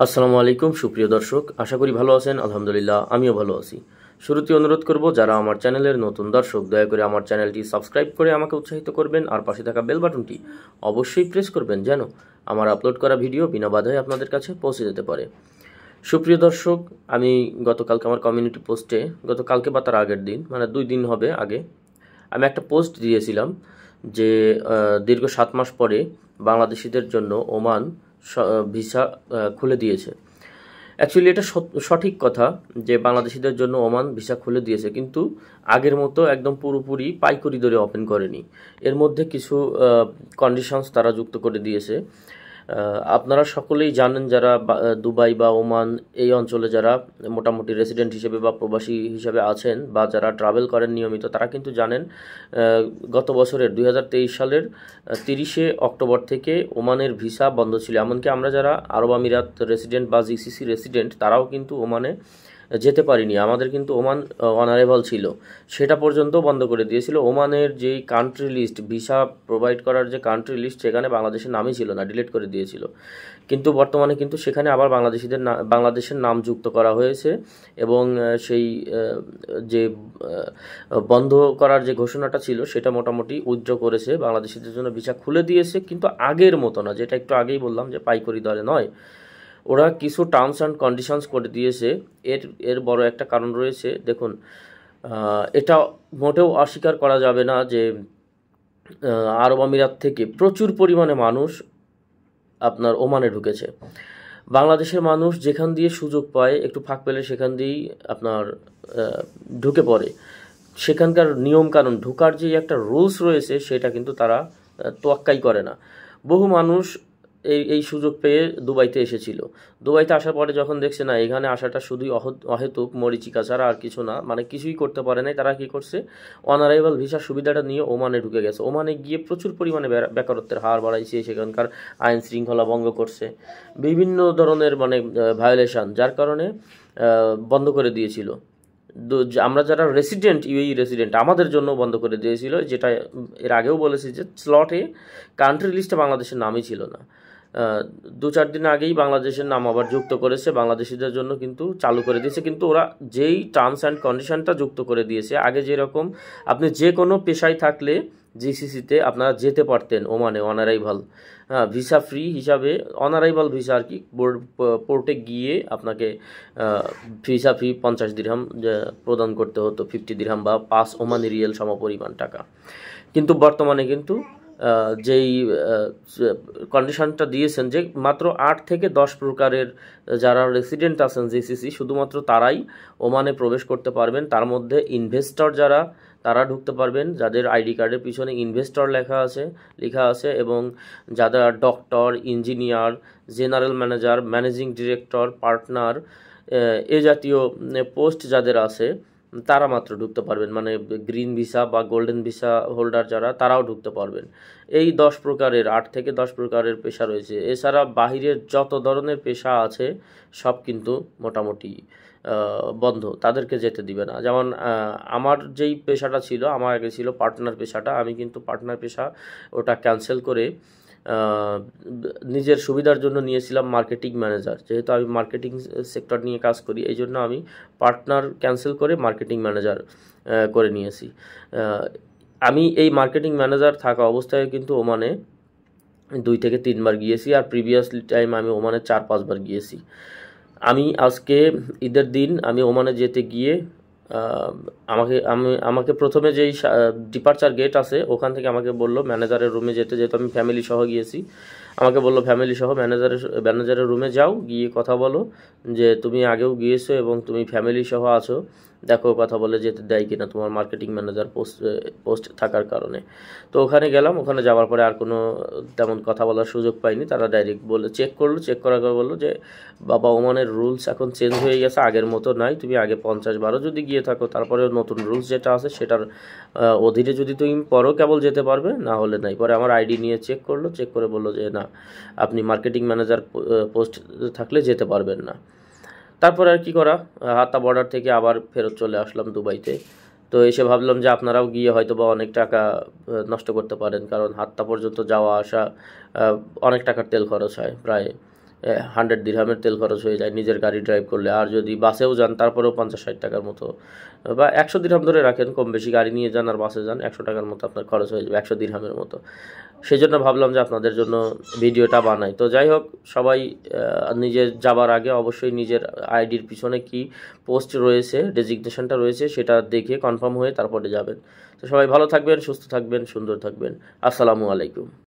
আসসালামু আলাইকুম সুপ্রিয় দর্শক, আশা করি ভালো আছেন। আলহামদুলিল্লাহ আমিও ভালো আছি। শুরুতে অনুরোধ করব, যারা আমার চ্যানেলের নতুন দর্শক, দয়া করে আমার চ্যানেলটি সাবস্ক্রাইব করে আমাকে উৎসাহিত করবেন, আর পাশে থাকা বেল বাটনটি অবশ্যই প্রেস করবেন যেন আমার আপলোড করা ভিডিও বিনা বাধায় আপনাদের কাছে পৌঁছে যেতে পারে। সুপ্রিয় দর্শক, আমি গতকালকে আমার কমিউনিটি পোস্টে, গতকালকে বা তার আগের দিন, মানে 2 দিন হবে আগে, আমি একটা পোস্ট দিয়েছিলাম যে দীর্ঘ 7 মাস পরে বাংলাদেশিদের জন্য ওমান ভিসা খুলে দিয়েছে। অ্যাকচুয়ালি এটা সঠিক কথা যে বাংলাদেশিদের জন্য ওমান ভিসা খুলে দিয়েছে, কিন্তু আগের মতো একদম পুরোপুরি পাইকারি দরে ওপেন করেনি। এর মধ্যে কিছু কন্ডিশনস তারা যুক্ত করে দিয়েছে। আপনারা সকলেই জানেন, যারা দুবাই বা ওমান এই অঞ্চলে যারা মোটামুটি রেসিডেন্ট হিসেবে বা প্রবাসী হিসেবে আছেন, বা যারা ট্রাভেল করেন নিয়মিত, তারা কিন্তু জানেন গত বছরের 2023 সালের 30শে অক্টোবর থেকে ওমানের ভিসা বন্ধ ছিল। এমনকি আমরা যারা আরব আমিরাত রেসিডেন্ট বা জিসিসি রেসিডেন্ট, তারাও কিন্তু ওমানে যেতে পারিনি। আমাদের কিন্তু ওমান অনারেবল ছিল, সেটা পর্যন্ত বন্ধ করে দিয়েছিল। ওমানের যেই কান্ট্রি লিস্ট, ভিসা প্রোভাইড করার যে কান্ট্রি লিস্ট, সেখানে বাংলাদেশের নামই ছিল না, ডিলিট করে দিয়েছিল। কিন্তু বর্তমানে কিন্তু সেখানে আবার বাংলাদেশের নাম যুক্ত করা হয়েছে, এবং সেই যে বন্ধ করার যে ঘোষণাটা ছিল সেটা মোটামুটি উইথড্র করেছে, বাংলাদেশিদের জন্য ভিসা খুলে দিয়েছে। কিন্তু আগের মতো না, যেটা একটু আগেই বললাম যে পাইকারি দরে নয়, ওরা কিছু টার্মস অ্যান্ড কন্ডিশনস করে দিয়েছে। এর বড় একটা কারণ রয়েছে। দেখুন, এটা মোটেও অস্বীকার করা যাবে না যে আরব আমিরাত থেকে প্রচুর পরিমাণে মানুষ আপনার ওমানে ঢুকেছে। বাংলাদেশের মানুষ যেখান দিয়ে সুযোগ পায়, একটু ফাঁক পেলে সেখান দিয়েই আপনার ঢুকে পড়ে। সেখানকার নিয়মকানুন, ঢোকার যে একটা রুলস রয়েছে, সেটা কিন্তু তারা তোয়াক্কাই করে না। বহু মানুষ এই সুযোগ পেয়ে দুবাইতে এসেছিল। দুবাইতে আসার পরে যখন দেখছে না, এখানে আসাটা শুধুই অহেতুক মরিচিকা ছাড়া আর কিছু না, মানে কিছুই করতে পারে নাই, তারা কি করছে, অনারাইভাল ভিসার সুবিধাটা নিয়ে ওমানে ঢুকে গেছে। ওমানে গিয়ে প্রচুর পরিমাণে বেকারত্বের হার বাড়াইছে, সেখানকার আইন শৃঙ্খলা ভঙ্গ করছে, বিভিন্ন ধরনের মানে ভায়োলেশন, যার কারণে বন্ধ করে দিয়েছিল। আমরা যারা রেসিডেন্ট, ইউএই রেসিডেন্ট, আমাদের জন্য বন্ধ করে দিয়েছিল। যেটা এর আগেও বলেছি যে স্লটে কান্ট্রি লিস্টে বাংলাদেশের নামই ছিল না। 2-4 দিন আগেই বাংলাদেশের নাম আবার যুক্ত করেছে, বাংলাদেশিদের জন্য কিন্তু চালু করে দিয়েছে। কিন্তু ওরা যেই টার্মস অ্যান্ড কন্ডিশনটা যুক্ত করে দিয়েছে, আগে যেরকম আপনি যে কোনো পেশায় থাকলে জিসিসিতে আপনারা যেতে পারতেন ওমানে অনারাইভাল, ভিসা ফ্রি হিসাবে, অনারাইভাল ভিসা আর কি, পোর্টে গিয়ে আপনাকে ভিসা ফি 50 দিরহাম প্রদান করতে হতো, 50 দিরহাম বা 5 ওমানি রিয়েল সমপরিমাণ টাকা। কিন্তু বর্তমানে কিন্তু যেই কন্ডিশনটা দিয়েছেন যে মাত্র 8 থেকে 10 প্রকারের যারা রেসিডেন্ট আছেন জিসিসি, শুধুমাত্র তারাই ওমানে প্রবেশ করতে পারবেন। তার মধ্যে ইনভেস্টর যারা, তারা ঢুকতে পারবেন, যাদের আইডি কার্ডের পিছনে ইনভেস্টর লেখা আছে, এবং যারা doctor, engineer, general manager, managing director, partner, এ জাতীয় পোস্ট যাদের আছে, তারা মাত্র ঢুকতে পারবেন। মানে গ্রিন ভিসা বা গোল্ডেন ভিসা হোল্ডার যারা, তারাও ঢুকতে পারবেন। এই 10 প্রকারের, 8 থেকে 10 প্রকারের পেশা রয়েছে। এছাড়া বাহিরের যত ধরনের পেশা আছে সব কিন্তু মোটামুটি বন্ধ, তাদেরকে যেতে দিবে না। যেমন আমার যেই পেশাটা ছিল, আমার আগে ছিল পার্টনার পেশাটা, আমি কিন্তু পার্টনার পেশা ওটা ক্যান্সেল করে নিজের সুবিধার জন্য নিয়েছিলাম মার্কেটিং ম্যানেজার। যেহেতু আমি মার্কেটিং সেক্টর নিয়ে কাজ করি, এই জন্য আমি পার্টনার ক্যান্সেল করে মার্কেটিং ম্যানেজার করে নিয়েছি। আমি এই মার্কেটিং ম্যানেজার থাকা অবস্থায় কিন্তু ওমানে 2 থেকে 3 বার গিয়েছি, আর প্রিভিয়াসলি টাইম আমি ওমানে 4-5 বার গিয়েছি। আমি আজকে ঈদের দিন আমি ওমানে যেতে গিয়ে আমাকে প্রথমে যেই ডিপার্চার গেট আছে, ওখান থেকে আমাকে বললো ম্যানেজারের রুমে যেতে, যেহেতু আমি ফ্যামিলি সহ গিয়েছি। আমাকে বললো ফ্যামিলি সহ ম্যানেজারের রুমে যাও, গিয়ে কথা বলো যে তুমি আগেও গিয়েছো এবং তুমি ফ্যামিলি সহ আছো, দেখো কথা বলে যেতে দেয় কিনা তোমার মার্কেটিং ম্যানেজার পোস্ট থাকার কারণে। তো ওখানে গেলাম, ওখানে যাওয়ার পরে আর কোনো তেমন কথা বলার সুযোগ পাইনি। তারা ডাইরেক্ট বলে চেক করার পর বললো যে বাবা, ওমানের রুলস এখন চেঞ্জ হয়ে গেছে, আগের মতো নাই। তুমি আগে 50 বারও যদি গিয়ে থাকো, তারপরে নতুন রুলস যেটা আছে সেটার অধীনে যদি তুমি পরও কেবল যেতে পারবে, না হলে নাই। পরে আমার আইডি নিয়ে চেক করে বললো যে না, আপনি মার্কেটিং ম্যানেজার পোস্ট থাকলে যেতে পারবেন না। তারপর আর কি করা, হাত্তা বর্ডার থেকে আবার ফেরত চলে আসলাম দুবাইতে। তো এসে ভাবলাম যে আপনারাও গিয়ে হয়তো বা অনেক টাকা নষ্ট করতে পারেন, কারণ হাত্তা পর্যন্ত যাওয়া আসা অনেক টাকার তেল খরচ হয়, প্রায় 100 দিরহামের তেল খরচ হয়ে যায় নিজের গাড়ি ড্রাইভ করলে। আর যদি বাসেও যান তারপরেও 50-60 টাকার মতো, বা 100 দিরহাম ধরে রাখেন, কম বেশি গাড়ি নিয়ে যান আর বাসে যান 100 টাকার মতো আপনার খরচ হয়ে যাবে, 100 দিরহামের মতো। সেই জন্য ভাবলাম যে আপনাদের জন্য ভিডিওটা বানাই। তো যাই হোক, সবাই নিজের যাবার আগে অবশ্যই নিজের আইডির পিছনে কি পোস্ট রয়েছে, ডেজিগনেশনটা রয়েছে, সেটা দেখে কনফার্ম হয়ে তারপরে যাবেন। তো সবাই ভালো থাকবেন, সুস্থ থাকবেন, সুন্দর থাকবেন। আসসালামু আলাইকুম।